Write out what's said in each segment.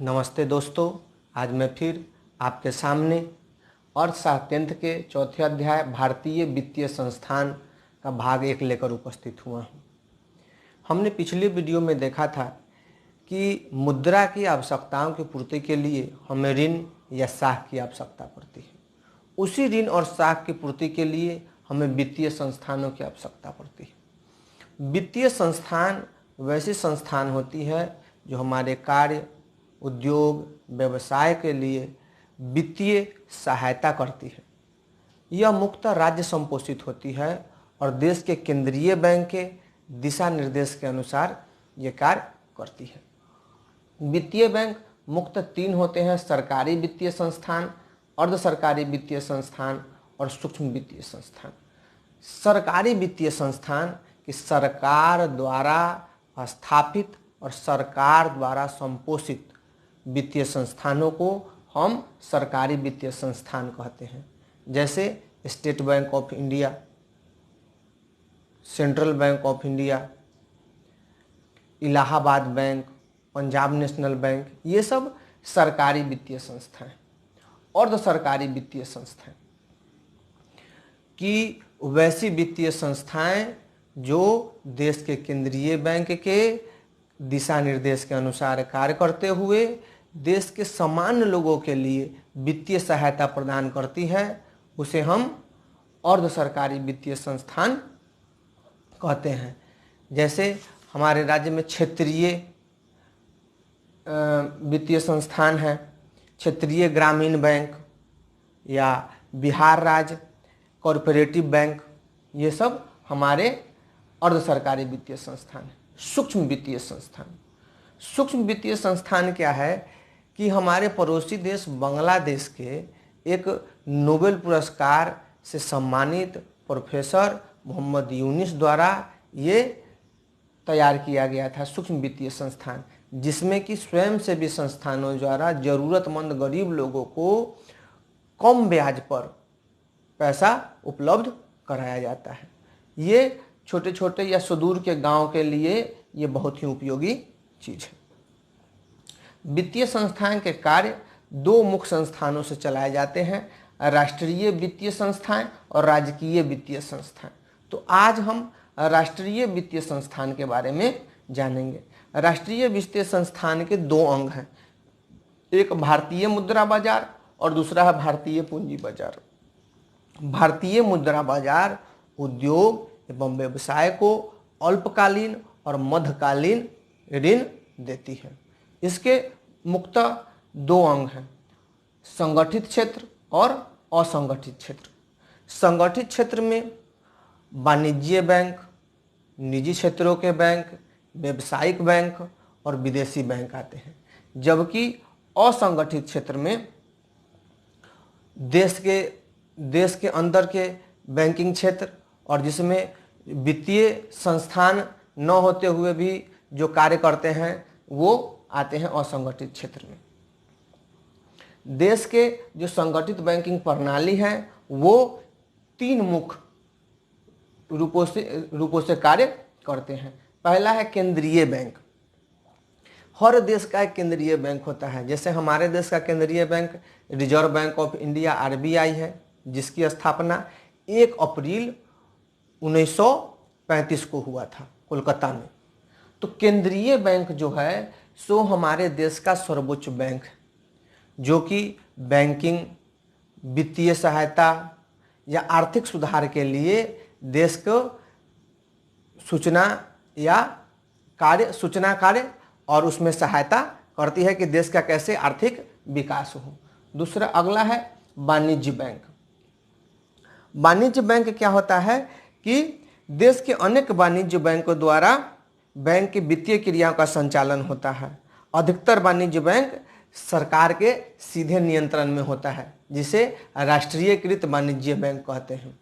नमस्ते दोस्तों, आज मैं फिर आपके सामने अर्थशास्त्र टेंथ के चौथे अध्याय भारतीय वित्तीय संस्थान का भाग 1 लेकर उपस्थित हुआ हूँ। हमने पिछले वीडियो में देखा था कि मुद्रा की आवश्यकताओं की पूर्ति के लिए हमें ऋण या साख की आवश्यकता पड़ती है। उसी ऋण और साख की पूर्ति के लिए हमें वित्तीय संस्थानों की आवश्यकता पड़ती है। वित्तीय संस्थान वैसी संस्थान होती है जो हमारे कार्य, उद्योग, व्यवसाय के लिए वित्तीय सहायता करती है। यह मुख्यतः राज्य संपोषित होती है और देश के केंद्रीय बैंक के दिशा निर्देश के अनुसार ये कार्य करती है। वित्तीय बैंक मुख्यतः 3 होते हैं: सरकारी वित्तीय संस्थान, अर्ध सरकारी वित्तीय संस्थान और सूक्ष्म वित्तीय संस्थान। सरकारी वित्तीय संस्थान की सरकार द्वारा स्थापित और सरकार द्वारा संपोषित वित्तीय संस्थानों को हम सरकारी वित्तीय संस्थान कहते हैं, जैसे state bank of India, central bank of India, Allahabad bank, Punjab national bank. ये सब सरकारी वित्तीय संस्थाएं। अर्ध सरकारी वित्तीय संस्थाएं कि वैसी वित्तीय संस्थाएं जो देश के केंद्रीय बैंक के दिशा निर्देश के अनुसार कार्य करते हुए देश के सामान्य लोगों के लिए वित्तीय सहायता प्रदान करती है, उसे हम अर्ध सरकारी वित्तीय संस्थान कहते हैं। जैसे हमारे राज्य में क्षेत्रीय वित्तीय संस्थान है, क्षेत्रीय ग्रामीण बैंक या बिहार राज्य कॉरपोरेटिव बैंक, ये सब हमारे अर्ध सरकारी वित्तीय संस्थान है। सूक्ष्म वित्तीय संस्थान, सूक्ष्म वित्तीय संस्थान क्या है कि हमारे पड़ोसी देश बांग्लादेश के एक नोबेल पुरस्कार से सम्मानित प्रोफेसर मोहम्मद यूनुस द्वारा ये तैयार किया गया था सूक्ष्म वित्तीय संस्थान, जिसमें कि स्वयंसेवी संस्थानों द्वारा ज़रूरतमंद गरीब लोगों को कम ब्याज पर पैसा उपलब्ध कराया जाता है। ये छोटे छोटे या सुदूर के गांव के लिए ये बहुत ही उपयोगी चीज़ है। वित्तीय संस्थान के कार्य 2 मुख्य संस्थानों से चलाए जाते हैं: राष्ट्रीय वित्तीय संस्थान और राजकीय वित्तीय संस्थान। तो आज हम राष्ट्रीय वित्तीय संस्थान के बारे में जानेंगे। राष्ट्रीय वित्तीय संस्थान के 2 अंग हैं, एक भारतीय मुद्रा बाजार और दूसरा है भारतीय पूंजी बाजार। भारतीय मुद्रा बाजार उद्योग एवं व्यवसाय को अल्पकालीन और मध्यकालीन ऋण देती है। इसके मुख्यतः 2 अंग हैं, संगठित क्षेत्र और असंगठित क्षेत्र। संगठित क्षेत्र में वाणिज्य बैंक, निजी क्षेत्रों के बैंक, व्यावसायिक बैंक और विदेशी बैंक आते हैं, जबकि असंगठित क्षेत्र में देश के अंदर के बैंकिंग क्षेत्र और जिसमें वित्तीय संस्थान न होते हुए भी जो कार्य करते हैं वो आते हैं असंगठित क्षेत्र में। देश के जो संगठित बैंकिंग प्रणाली है वो 3 मुख्य रूपों से कार्य करते हैं। पहला है केंद्रीय बैंक। हर देश का एक केंद्रीय बैंक होता है। जैसे हमारे देश का केंद्रीय bank reserve bank of India RBI है, जिसकी स्थापना 1 अप्रैल 1935 को हुआ था कोलकाता में। तो केंद्रीय बैंक जो है सो हमारे देश का सर्वोच्च बैंक है, जो कि बैंकिंग, वित्तीय सहायता या आर्थिक सुधार के लिए देश को सूचना कार्य और उसमें सहायता करती है कि देश का कैसे आर्थिक विकास हो। दूसरा अगला है वाणिज्य बैंक। वाणिज्य बैंक क्या होता है कि देश के अनेक वाणिज्य बैंकों द्वारा बैंक की वित्तीय क्रियाओं का संचालन होता है। अधिकतर वाणिज्य बैंक सरकार के सीधे नियंत्रण में होता है, जिसे राष्ट्रीयकृत वाणिज्य बैंक कहते हैं।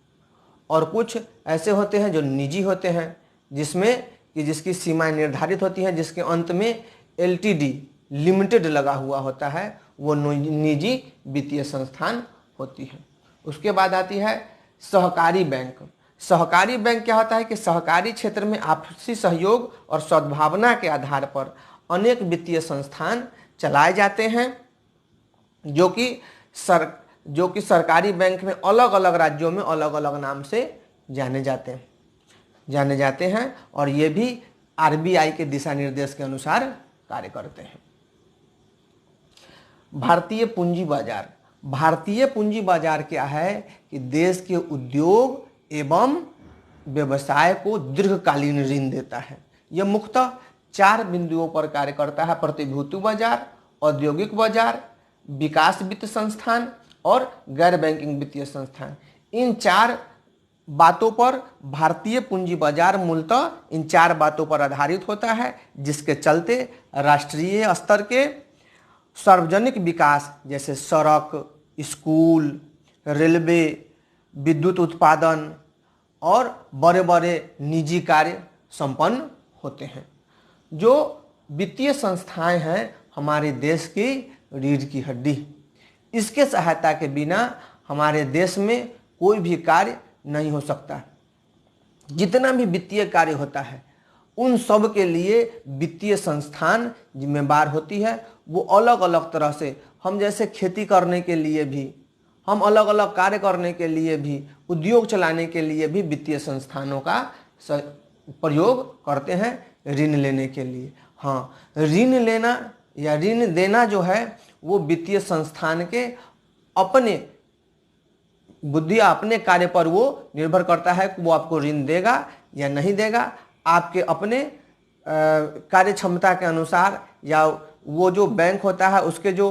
और कुछ ऐसे होते हैं जो निजी होते हैं, जिसकी सीमाएं निर्धारित होती हैं, जिसके अंत में LTD लिमिटेड लगा हुआ होता है, वो निजी वित्तीय संस्थान होती है। उसके बाद आती है सहकारी बैंक। सहकारी बैंक क्या होता है कि सहकारी क्षेत्र में आपसी सहयोग और सद्भावना के आधार पर अनेक वित्तीय संस्थान चलाए जाते हैं, जो कि सरकारी बैंक में अलग अलग राज्यों में अलग अलग नाम से जाने जाते हैं और ये भी आरबीआई के दिशा निर्देश के अनुसार कार्य करते हैं। भारतीय पूंजी बाजार क्या है कि देश के उद्योग एवं व्यवसाय को दीर्घकालीन ऋण देता है। यह मुख्यतः 4 बिंदुओं पर कार्य करता है: प्रतिभूति बाजार, औद्योगिक बाजार, विकास वित्त संस्थान और गैर बैंकिंग वित्तीय संस्थान। इन 4 बातों पर भारतीय पूंजी बाजार मूलतः इन 4 बातों पर आधारित होता है, जिसके चलते राष्ट्रीय स्तर के सार्वजनिक विकास जैसे सड़क, स्कूल, रेलवे, विद्युत उत्पादन और बड़े बड़े निजी कार्य संपन्न होते हैं। जो वित्तीय संस्थाएं हैं हमारे देश की रीढ़ की हड्डी। इसके सहायता के बिना हमारे देश में कोई भी कार्य नहीं हो सकता। जितना भी वित्तीय कार्य होता है उन सब के लिए वित्तीय संस्थान जिम्मेदार होती है। वो अलग अलग तरह से, हम जैसे खेती करने के लिए भी, हम अलग अलग कार्य करने के लिए भी, उद्योग चलाने के लिए भी वित्तीय संस्थानों का प्रयोग करते हैं ऋण लेने के लिए। हाँ, ऋण लेना या ऋण देना जो है वो वित्तीय संस्थान के अपने अपने कार्य पर वो निर्भर करता है कि वो आपको ऋण देगा या नहीं देगा। आपके अपने कार्य क्षमता के अनुसार, या वो जो बैंक होता है उसके जो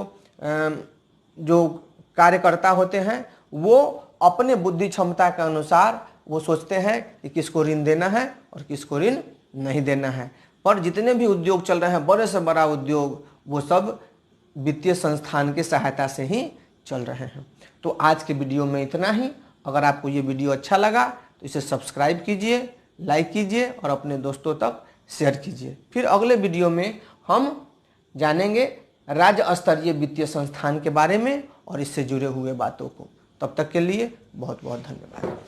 कार्यकर्ता होते हैं वो अपने बुद्धि क्षमता के अनुसार वो सोचते हैं कि किसको ऋण देना है और किसको ऋण नहीं देना है। पर जितने भी उद्योग चल रहे हैं, बड़े से बड़ा उद्योग, वो सब वित्तीय संस्थान की सहायता से ही चल रहे हैं। तो आज के वीडियो में इतना ही। अगर आपको ये वीडियो अच्छा लगा तो इसे सब्सक्राइब कीजिए, लाइक कीजिए और अपने दोस्तों तक शेयर कीजिए। फिर अगले वीडियो में हम जानेंगे राज्य स्तरीय वित्तीय संस्थान के बारे में और इससे जुड़े हुए बातों को। तब तक के लिए बहुत बहुत धन्यवाद।